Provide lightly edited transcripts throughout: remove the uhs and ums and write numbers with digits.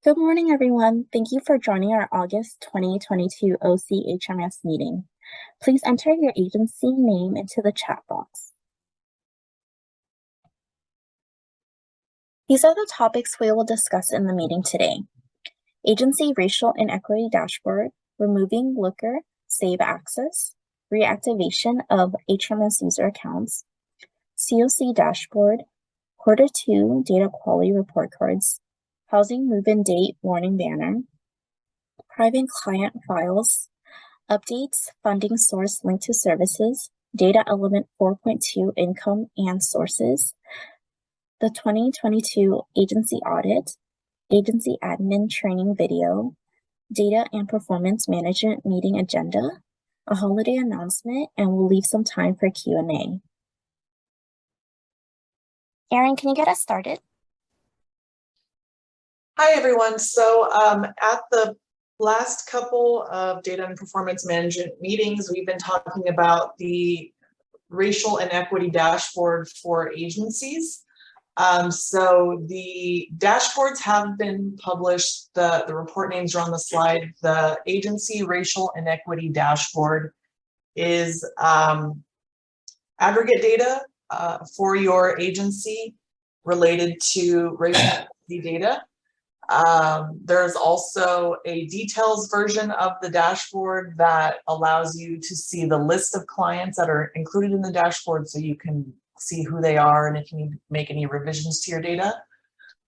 Good morning, everyone. Thank you for joining our August 2022 OC HMIS meeting. Please enter your agency name into the chat box. These are the topics we will discuss in the meeting today. Agency Racial Inequity Dashboard, removing Looker, Save Access, reactivation of HMIS user accounts, COC Dashboard, Quarter 2 Data Quality Report Cards, Housing Move-in Date Warning Banner, Private Client Files, Updates, Funding Source Link to Services, Data Element 4.2 Income and Sources, the 2022 Agency Audit, Agency Admin Training Video, Data and Performance Management Meeting Agenda, a holiday announcement, and we'll leave some time for Q&A. Erin, can you get us started? Hi, everyone. So at the last couple of data and performance management meetings, we've been talking about the racial inequity dashboard for agencies. So the dashboards have been published. The report names are on the slide. The agency racial inequity dashboard is aggregate data for your agency related to racial inequity data. There's also a details version of the dashboard that allows you to see the list of clients that are included in the dashboard so you can see who they are and if you need to make any revisions to your data.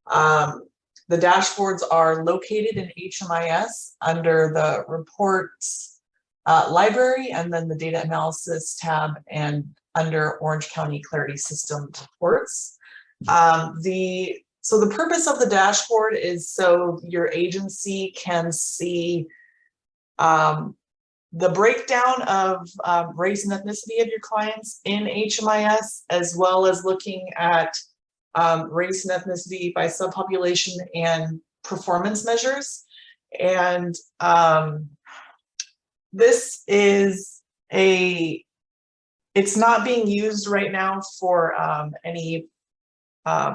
The dashboards are located in HMIS under the reports library and then the data analysis tab and under Orange County Clarity System reports. So the purpose of the dashboard is so your agency can see the breakdown of race and ethnicity of your clients in HMIS, as well as looking at race and ethnicity by subpopulation and performance measures. And this is it's not being used right now for any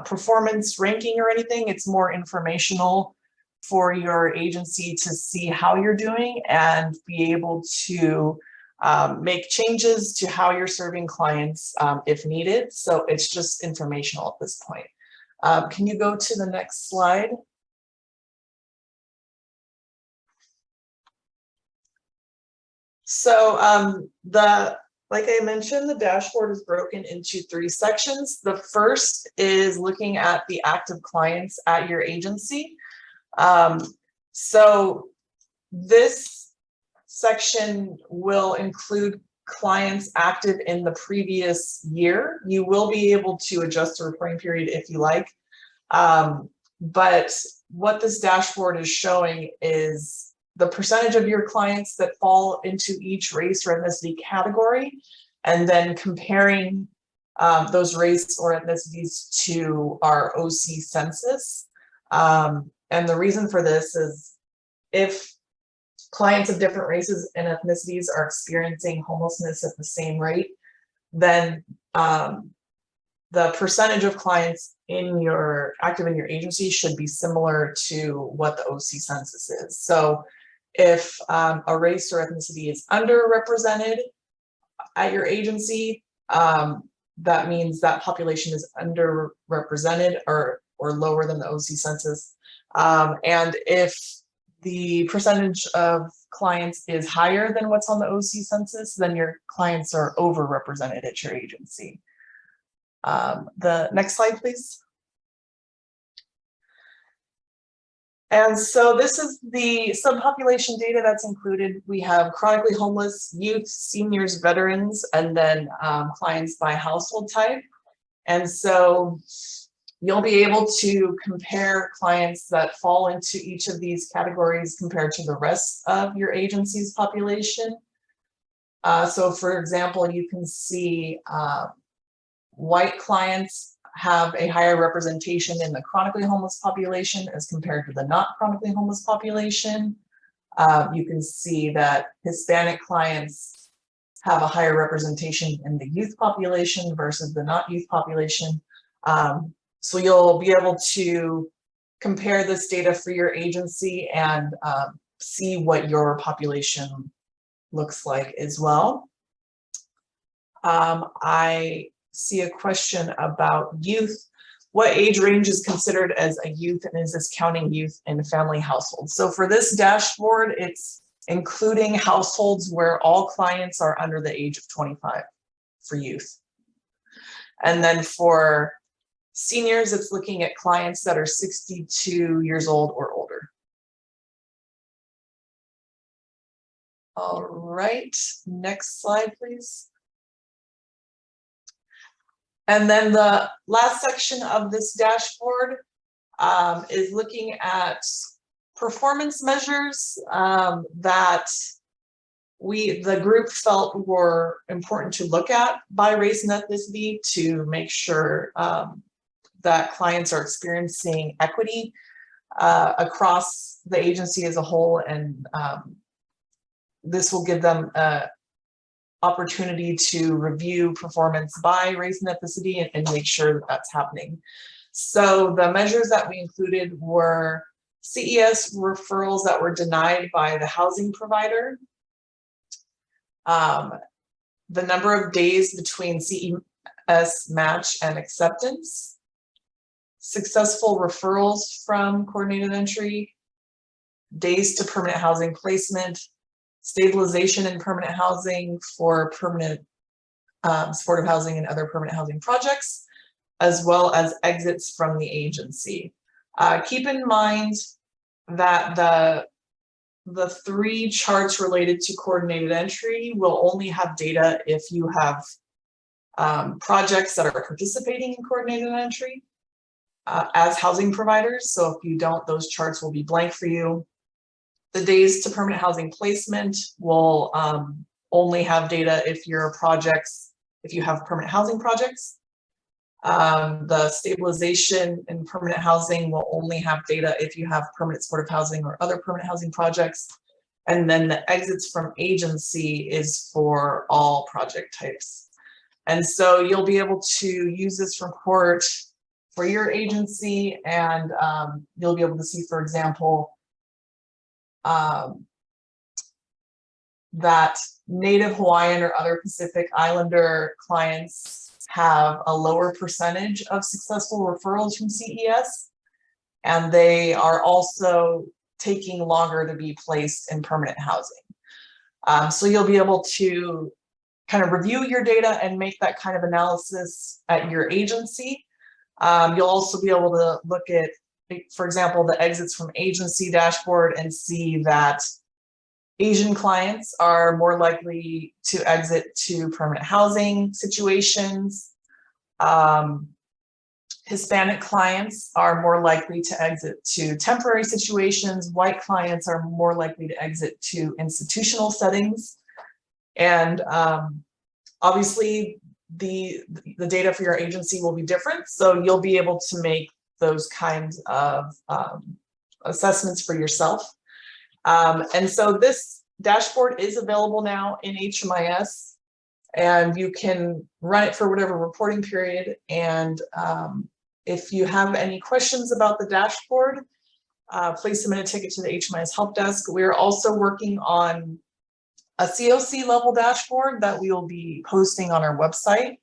performance ranking or anything. It's more informational for your agency to see how you're doing and be able to make changes to how you're serving clients if needed. So it's just informational at this point. Can you go to the next slide? So like I mentioned, the dashboard is broken into 3 sections. The first is looking at the active clients at your agency. So this section will include clients active in the previous year. You will be able to adjust the reporting period if you like. But what this dashboard is showing is the percentage of your clients that fall into each race or ethnicity category, and then comparing those race or ethnicities to our OC census. And the reason for this is if clients of different races and ethnicities are experiencing homelessness at the same rate, then the percentage of clients active in your agency should be similar to what the OC census is. So if a race or ethnicity is underrepresented at your agency, that means that population is underrepresented or lower than the OC census. And if the percentage of clients is higher than what's on the OC census, then your clients are overrepresented at your agency. The next slide, please. And so this is the subpopulation data that's included. We have chronically homeless, youth, seniors, veterans, and then clients by household type. And so you'll be able to compare clients that fall into each of these categories compared to the rest of your agency's population. So for example, you can see white clients have a higher representation in the chronically homeless population as compared to the not chronically homeless population. You can see that Hispanic clients have a higher representation in the youth population versus the not youth population. So you'll be able to compare this data for your agency and see what your population looks like as well. I see a question about youth. What age range is considered as a youth, and is this counting youth in family households? So for this dashboard, it's including households where all clients are under the age of 25 for youth. And then for seniors, it's looking at clients that are 62 years old or older. All right, next slide, please. And then the last section of this dashboard is looking at performance measures that the group felt were important to look at by race and ethnicity to make sure that clients are experiencing equity across the agency as a whole, and this will give them an opportunity to review performance by race and ethnicity and make sure that that's happening. So the measures that we included were CES referrals that were denied by the housing provider, the number of days between CES match and acceptance, successful referrals from coordinated entry, days to permanent housing placement, stabilization in permanent housing for permanent supportive housing and other permanent housing projects, as well as exits from the agency. Keep in mind that the three charts related to coordinated entry will only have data if you have projects that are participating in coordinated entry as housing providers. So if you don't, those charts will be blank for you. The days to permanent housing placement will only have data if your projects, if you have permanent housing projects. The stabilization in permanent housing will only have data if you have permanent supportive housing or other permanent housing projects. And then the exits from agency is for all project types. And so you'll be able to use this report for your agency, and you'll be able to see, for example, that Native Hawaiian or other Pacific Islander clients have a lower percentage of successful referrals from CES, and they are also taking longer to be placed in permanent housing. So you'll be able to kind of review your data and make that kind of analysis at your agency. You'll also be able to look at, for example, the exits from agency dashboard and see that Asian clients are more likely to exit to permanent housing situations. Hispanic clients are more likely to exit to temporary situations. White clients are more likely to exit to institutional settings. And obviously, the data for your agency will be different. So you'll be able to make those kinds of assessments for yourself. And so this dashboard is available now in HMIS, and you can run it for whatever reporting period. And if you have any questions about the dashboard, please submit a ticket to the HMIS help desk. We're also working on a COC level dashboard that we will be posting on our website.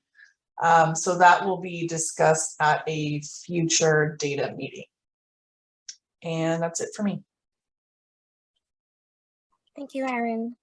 So that will be discussed at a future data meeting. And that's it for me. Thank you, Erin.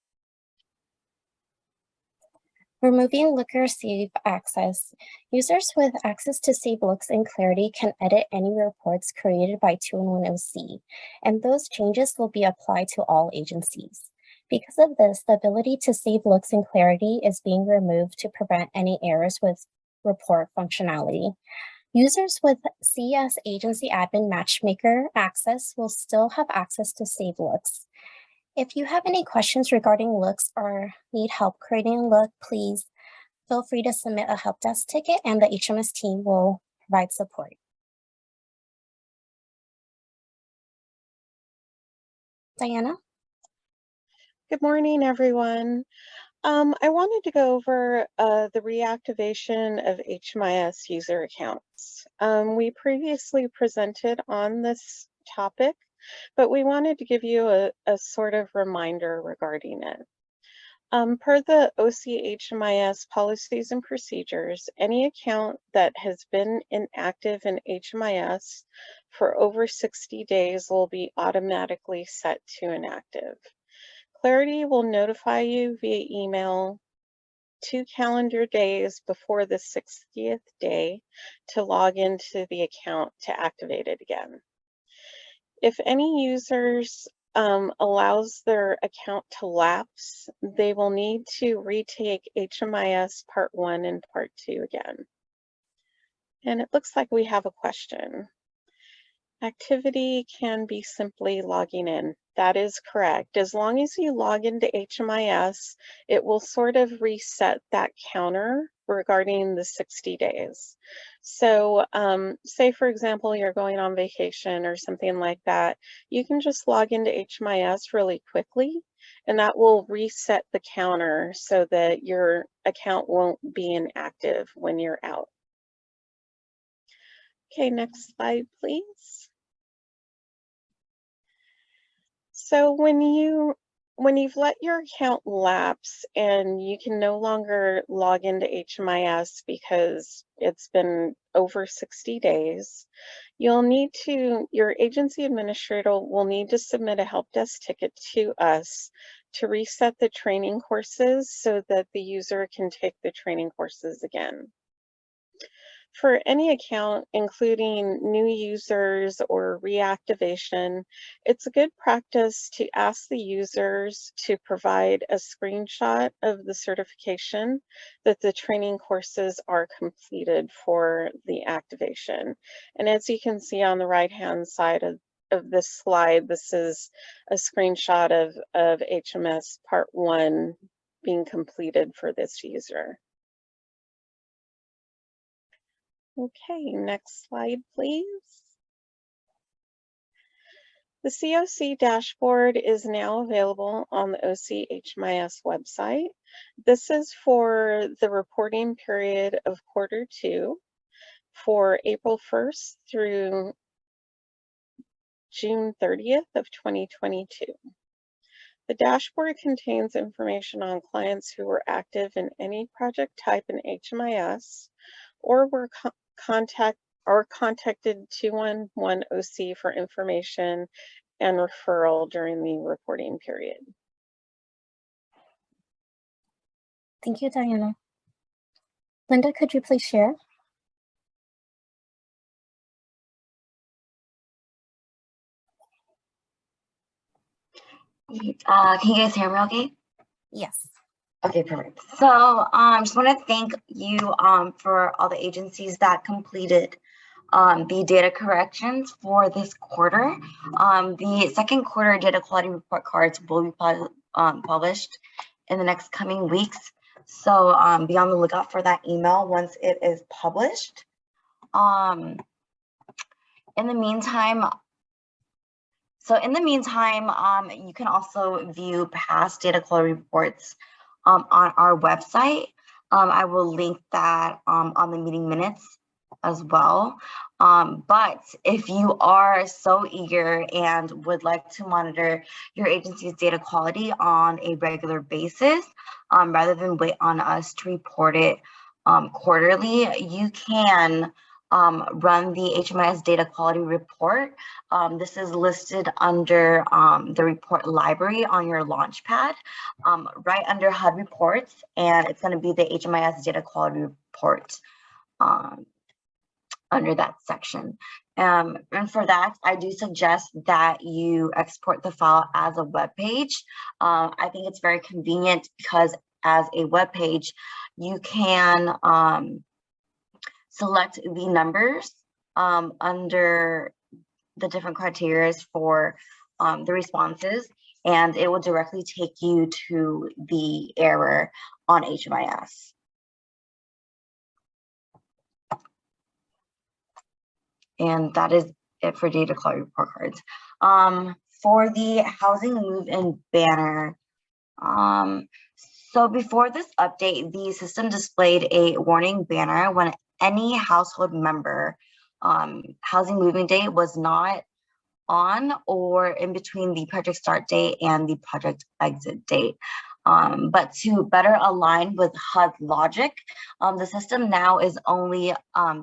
Removing Looker Save Access. Users with access to Save Looks and Clarity can edit any reports created by 210C, and those changes will be applied to all agencies. Because of this, the ability to save looks and clarity is being removed to prevent any errors with report functionality. Users with CES Agency Admin Matchmaker access will still have access to save looks. If you have any questions regarding looks or need help creating a look, please feel free to submit a help desk ticket and the HMS team will provide support. Diana? Good morning, everyone. I wanted to go over the reactivation of HMIS user accounts. We previously presented on this topic, but we wanted to give you a sort of reminder regarding it. Per the OC-HMIS policies and procedures, any account that has been inactive in HMIS for over 60 days will be automatically set to inactive. Clarity will notify you via email 2 calendar days before the 60th day to log into the account to activate it again. If any users allows their account to lapse, they will need to retake HMIS Part 1 and Part 2 again. And it looks like we have a question. Activity can be simply logging in. That is correct. As long as you log into HMIS, it will sort of reset that counter regarding the 60 days. So say, for example, you're going on vacation or something like that, you can just log into HMIS really quickly, and that will reset the counter so that your account won't be inactive when you're out. Okay, next slide, please. So when you've let your account lapse and you can no longer log into HMIS because it's been over 60 days, your agency administrator will need to submit a help desk ticket to us to reset the training courses so that the user can take the training courses again. For any account, including new users or reactivation, it's a good practice to ask the users to provide a screenshot of the certification that the training courses are completed for the activation. And as you can see on the right-hand side of this slide, this is a screenshot of HMS Part 1 being completed for this user. Okay, next slide, please. The COC dashboard is now available on the OC-HMIS website. This is for the reporting period of quarter 2 for April 1st through June 30th of 2022. The dashboard contains information on clients who were active in any project type in HMIS or were contacted 211 OC for information and referral during the reporting period. Thank you, Diana. Linda, could you please share? Can you guys hear me okay? Yes. Okay, perfect. So just want to thank you for all the agencies that completed the data corrections for this quarter. The second quarter data quality report cards will be published in the next coming weeks. So be on the lookout for that email once it is published. In the meantime, you can also view past data quality reports on our website. I will link that on the meeting minutes as well. But if you are so eager and would like to monitor your agency's data quality on a regular basis, rather than wait on us to report it quarterly, you can run the HMIS data quality report. This is listed under the report library on your Launchpad, right under HUD reports, and it's going to be the HMIS data quality report under that section. And for that, I do suggest that you export the file as a web page. I think it's very convenient because as a web page, you can select the numbers under the different criteria for the responses, and it will directly take you to the error on HMIS. And that is it for data quality report cards. For the housing move-in banner, so before this update, the system displayed a warning banner when any household member housing moving date was not on or in between the project start date and the project exit date. But to better align with HUD logic, the system now is only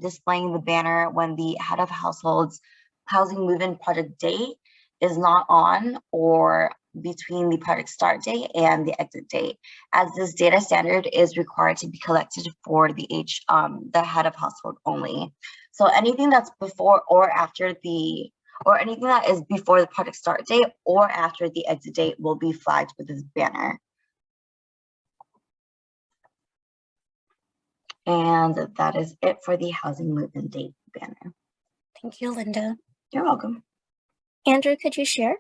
displaying the banner when the head of household's housing move-in project date is not on or between the project start date and the exit date, as this data standard is required to be collected for the head of household only. So anything that's before or after anything that is before the project start date or after the exit date will be flagged with this banner. And that is it for the housing move-in date banner. Thank you, Linda. You're welcome. Andrew, could you share?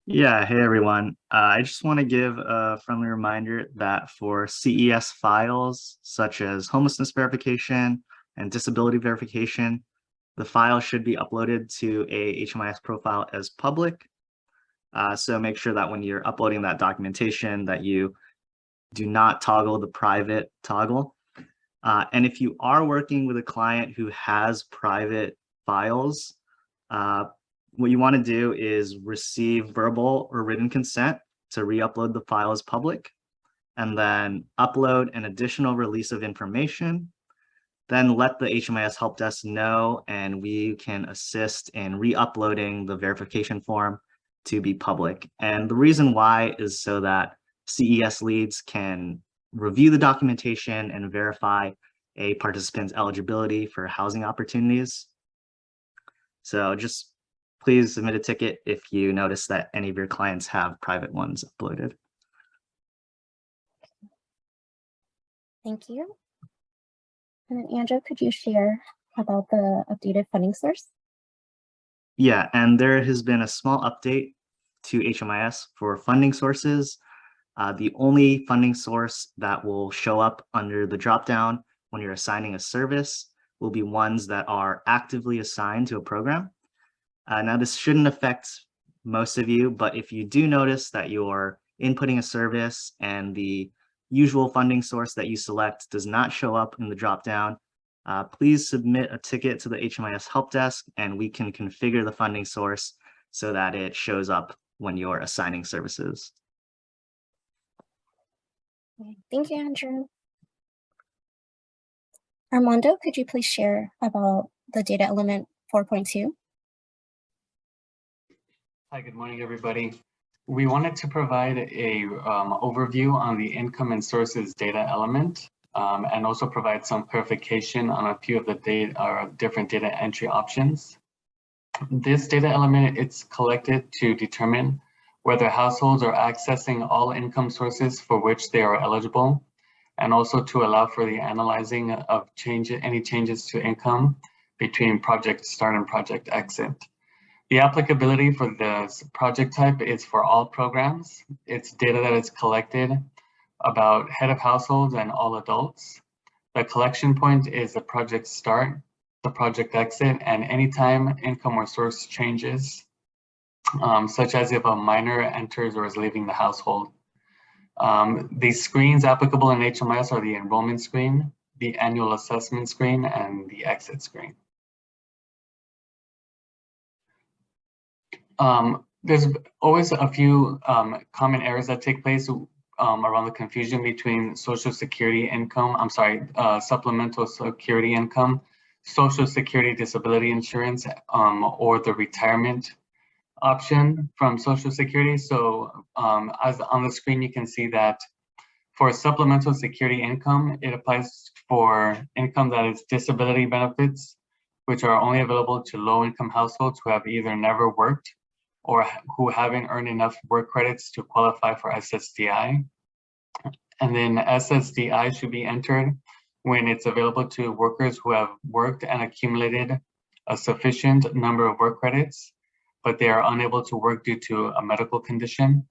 Yeah, hey everyone. I just want to give a friendly reminder that for CES files such as homelessness verification and disability verification, the file should be uploaded to a HMIS profile as public. So make sure that when you're uploading that documentation that you do not toggle the private toggle. And if you are working with a client who has private files, what you want to do is receive verbal or written consent to re-upload the file as public, and then upload an additional release of information. Then let the HMIS help desk know, and we can assist in re-uploading the verification form to be public. And the reason why is so that CES leads can review the documentation and verify a participant's eligibility for housing opportunities. So just please submit a ticket if you notice that any of your clients have private ones uploaded. Thank you. And then Andrew, could you share about the updated funding source? Yeah, and there has been a small update to HMIS for funding sources. The only funding source that will show up under the dropdown when you're assigning a service will be ones that are actively assigned to a program. Now, this shouldn't affect most of you, but if you do notice that you're inputting a service and the usual funding source that you select does not show up in the dropdown, please submit a ticket to the HMIS help desk and we can configure the funding source so that it shows up when you're assigning services. Thank you, Andrew. Armando, could you please share about the data element 4.2? Hi, good morning, everybody. We wanted to provide a overview on the income and sources data element, and also provide some clarification on a few of the different data entry options. This data element, it's collected to determine whether households are accessing all income sources for which they are eligible, and also to allow for the analyzing of any changes to income between project start and project exit. The applicability for this project type is for all programs. It's data that is collected about head of households and all adults. The collection point is the project start, the project exit, and anytime income or source changes, such as if a minor enters or is leaving the household. The screens applicable in HMIS are the enrollment screen, the annual assessment screen, and the exit screen. There's always a few common errors that take place around the confusion between Social Security income, supplemental security income, Social Security disability insurance, or the retirement option from Social Security. So as on the screen, you can see that for supplemental security income, it applies for income that is disability benefits, which are only available to low-income households who have either never worked or who haven't earned enough work credits to qualify for SSDI. And then SSDI should be entered when it's available to workers who have worked and accumulated a sufficient number of work credits, but they are unable to work due to a medical condition.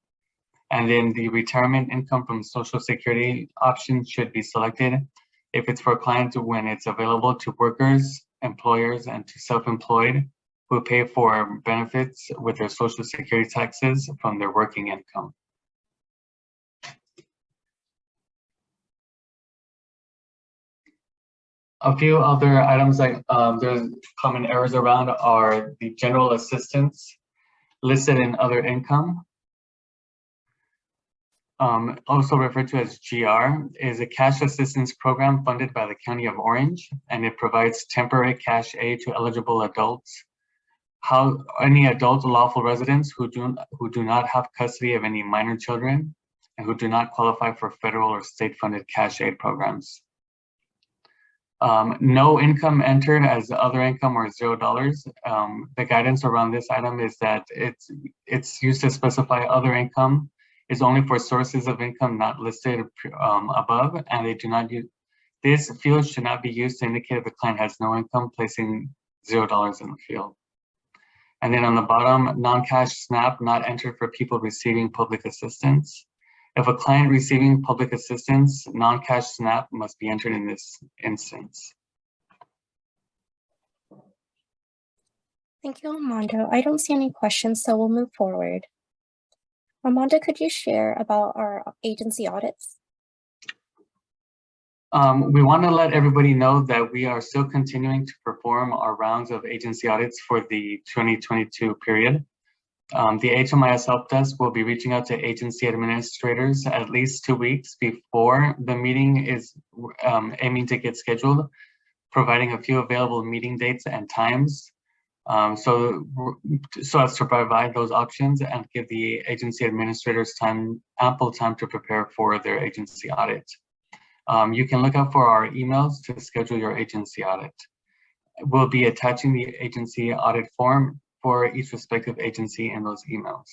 And then the retirement income from Social Security option should be selected if it's for clients when it's available to workers, employers, and to self-employed who pay for benefits with their Social Security taxes from their working income. A few other items like there's common errors around are the general assistance listed in other income. Also referred to as GR, is a cash assistance program funded by the County of Orange, and it provides temporary cash aid to eligible adults. Any adult lawful residents who do not have custody of any minor children and who do not qualify for federal or state funded cash aid programs. No income entered as other income or $0. The guidance around this item is that it's used to specify other income is only for sources of income not listed above, and they do not use, this field should not be used to indicate if the client has no income, placing $0 in the field. And then on the bottom, non-cash SNAP not entered for people receiving public assistance. If a client receiving public assistance, non-cash SNAP must be entered in this instance. Thank you, Armando. I don't see any questions, so we'll move forward. Armando, could you share about our agency audits? We want to let everybody know that we are still continuing to perform our rounds of agency audits for the 2022 period. The HMIS Help Desk will be reaching out to agency administrators at least 2 weeks before the meeting is aiming to get scheduled, providing a few available meeting dates and times. So as to provide those options and give the agency administrators ample time to prepare for their agency audit. You can look out for our emails to schedule your agency audit. We'll be attaching the agency audit form for each respective agency in those emails.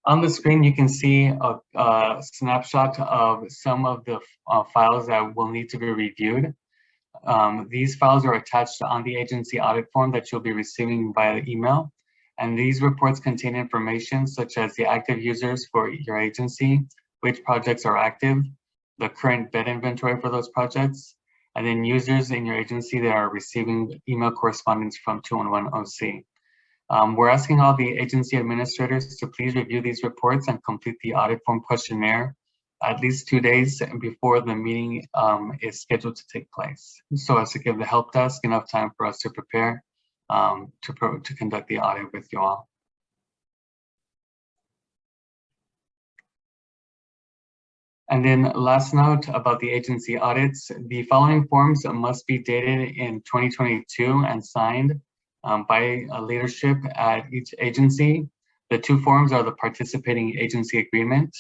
On the screen, you can see a snapshot of some of the files that will need to be reviewed. These files are attached on the agency audit form that you'll be receiving via email. And these reports contain information such as the active users for your agency, which projects are active, the current bed inventory for those projects, and then users in your agency that are receiving email correspondence from 211 OC. We're asking all the agency administrators to please review these reports and complete the audit form questionnaire at least 2 days before the meeting is scheduled to take place, so as to give the help desk enough time for us to prepare to conduct the audit with you all. And then last note about the agency audits, the following forms must be dated in 2022 and signed by leadership at each agency. The two forms are the participating agency agreement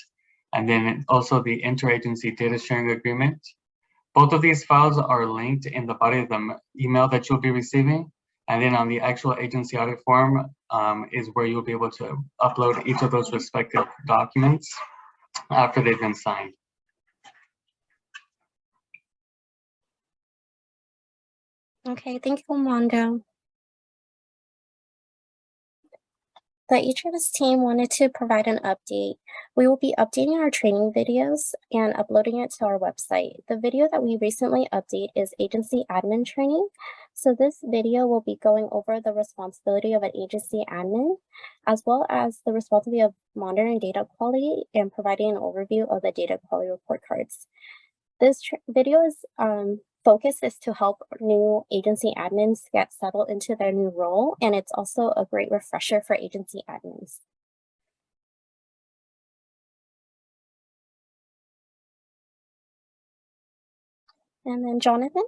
and then also the interagency data sharing agreement. Both of these files are linked in the body of the email that you'll be receiving. And then on the actual agency audit form is where you'll be able to upload each of those respective documents after they've been signed. Okay, thank you, Armando. The HMIS team wanted to provide an update. We will be updating our training videos and uploading it to our website. The video that we recently updated is agency admin training. So this video will be going over the responsibility of an agency admin, as well as the responsibility of monitoring data quality and providing an overview of the data quality report cards. This video is focus is to help new agency admins get settled into their new role, and it's also a great refresher for agency admins. And then Jonathan?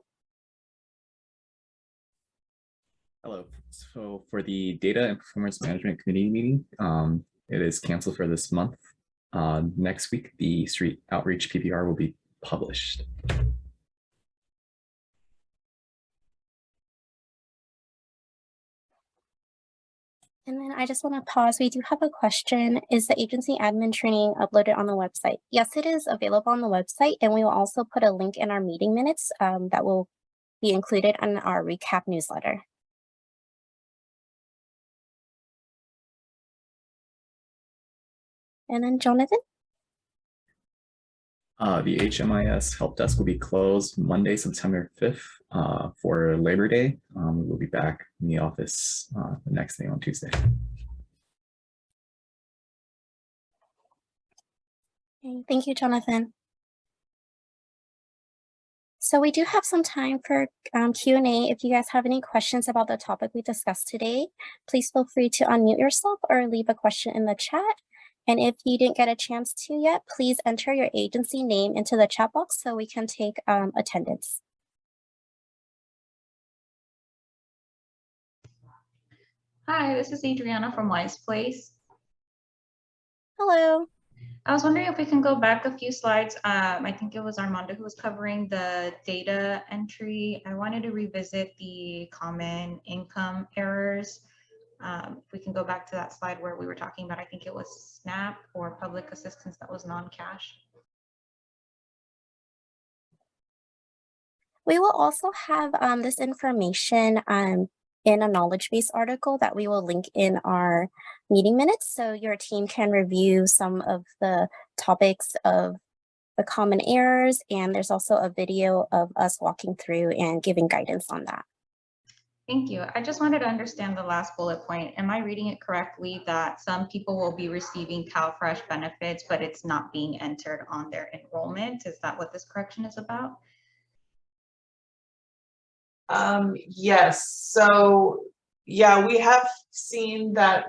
Hello. So for the Data and Performance Management Committee meeting, it is canceled for this month. Next week, the street outreach PPR will be published. And then I just want to pause. We do have a question. Is the agency admin training uploaded on the website? Yes, it is available on the website, and we will also put a link in our meeting minutes that will be included in our recap newsletter. And then Jonathan? The HMIS help desk will be closed Monday, September 5th for Labor Day. We will be back in the office the next day on Tuesday. Okay, thank you, Jonathan. So we do have some time for Q&A. If you guys have any questions about the topic we discussed today, please feel free to unmute yourself or leave a question in the chat. And if you didn't get a chance to yet, please enter your agency name into the chat box so we can take attendance. Hi, this is Adriana from Wise Place. Hello. I was wondering if we can go back a few slides. I think it was Armando who was covering the data entry. I wanted to revisit the common income errors. If we can go back to that slide where we were talking about, I think it was SNAP or public assistance that was non-cash. We will also have this information in a knowledge base article that we will link in our meeting minutes, so your team can review some of the topics of the common errors, and there's also a video of us walking through and giving guidance on that. Thank you. I just wanted to understand the last bullet point. Am I reading it correctly that some people will be receiving CalFresh benefits, but it's not being entered on their enrollment? Is that what this correction is about? Yes, so yeah, we have seen that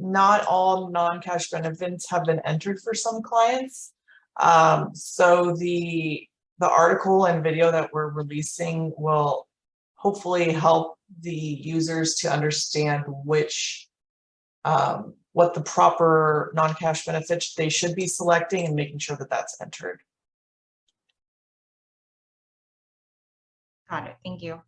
not all non-cash benefits have been entered for some clients. So the article and video that we're releasing will hopefully help the users to understand which what the proper non-cash benefits they should be selecting and making sure that that's entered. Got it. Thank you.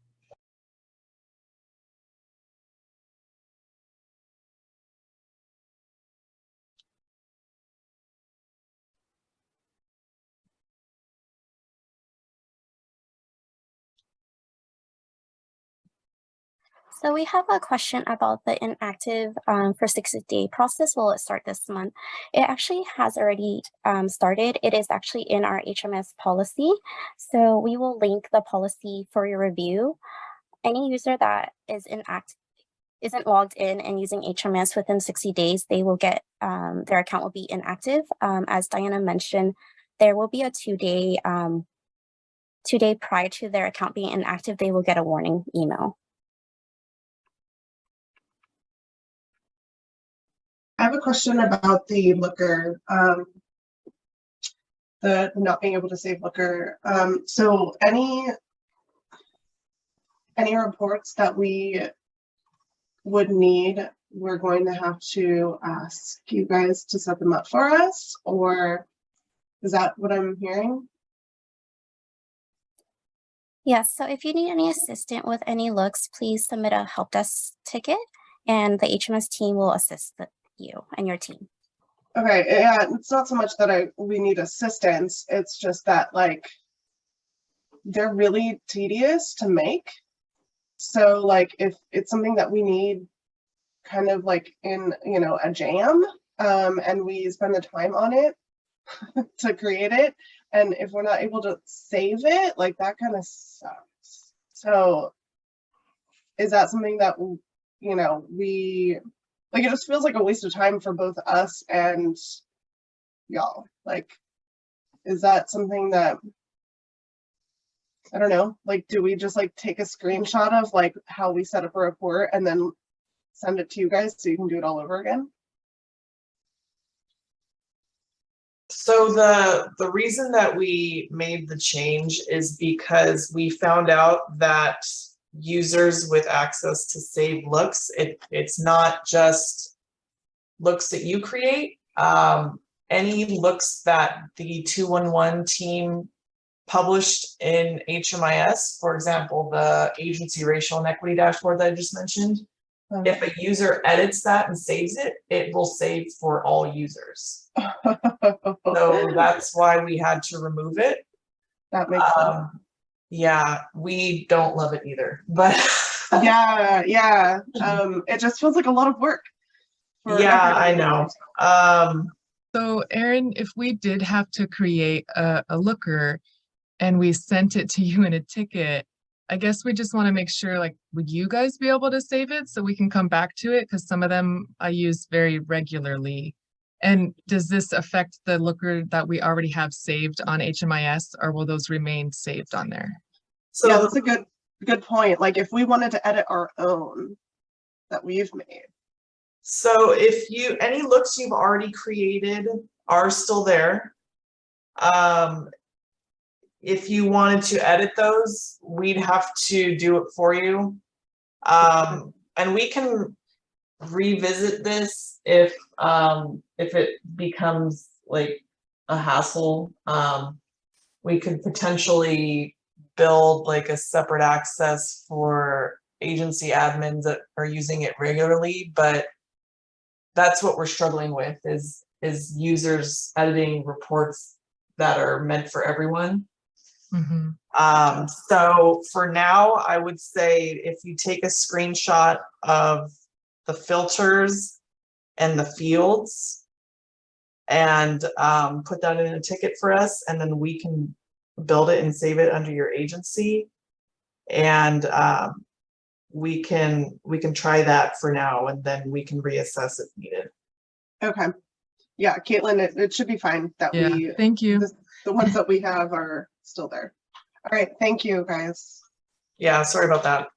So we have a question about the inactive for 60-day process. Will it start this month? It actually has already started. It is actually in our HMIS policy. So we will link the policy for your review. Any user that isn't logged in and using HMIS within 60 days, they will get their account will be inactive. As Diana mentioned, there will be a two-day prior to their account being inactive, they will get a warning email. I have a question about the Looker, the not being able to save Looker. So any reports that we would need, we're going to have to ask you guys to set them up for us, or is that what I'm hearing? Yes, so if you need any assistance with any looks, please submit a help desk ticket and the HMS team will assist you and your team. Okay, yeah, it's not so much that we need assistance, it's just that like they're really tedious to make. So like if it's something that we need kind of like in, you know, a jam, and we spend the time on it to create it, and if we're not able to save it, like that kind of sucks. So is that something that, you know, we like, it just feels like a waste of time for both us and y'all. Like, is that something that, I don't know, like, do we just like take a screenshot of like how we set up a report and then send it to you guys so you can do it all over again? So the reason that we made the change is because we found out that users with access to save looks, it's not just looks that you create. Any looks that the 211 team published in HMIS, for example, the agency racial and equity dashboard that I just mentioned, if a user edits that and saves it, it will save for all users. So that's why we had to remove it. That makes sense. Yeah, we don't love it either, but yeah. It just feels like a lot of work. Yeah, I know. So Erin, if we did have to create a looker and we sent it to you in a ticket, I guess we just want to make sure, like, would you guys be able to save it so we can come back to it? Because some of them I use very regularly. And does this affect the looker that we already have saved on HMIS, or will those remain saved on there? So Yeah, that's a good point. Like if we wanted to edit our own that we've made. So if any looks you've already created are still there. If you wanted to edit those, we'd have to do it for you. And we can revisit this if it becomes like a hassle. We could potentially build like a separate access for agency admins that are using it regularly, but that's what we're struggling with is users editing reports that are meant for everyone. So for now, I would say if you take a screenshot of the filters and the fields and put that in a ticket for us, and then we can build it and save it under your agency, and we can try that for now, and then we can reassess if needed. Okay. Yeah, Caitlin, it should be fine that Thank you. The ones that we have are still there. All right, thank you guys. Yeah, sorry about that.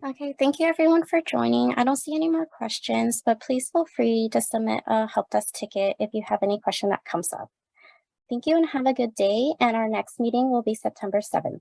Okay, thank you everyone for joining. I don't see any more questions, but please feel free to submit a help desk ticket if you have any question that comes up. Thank you and have a good day. And our next meeting will be September 7th.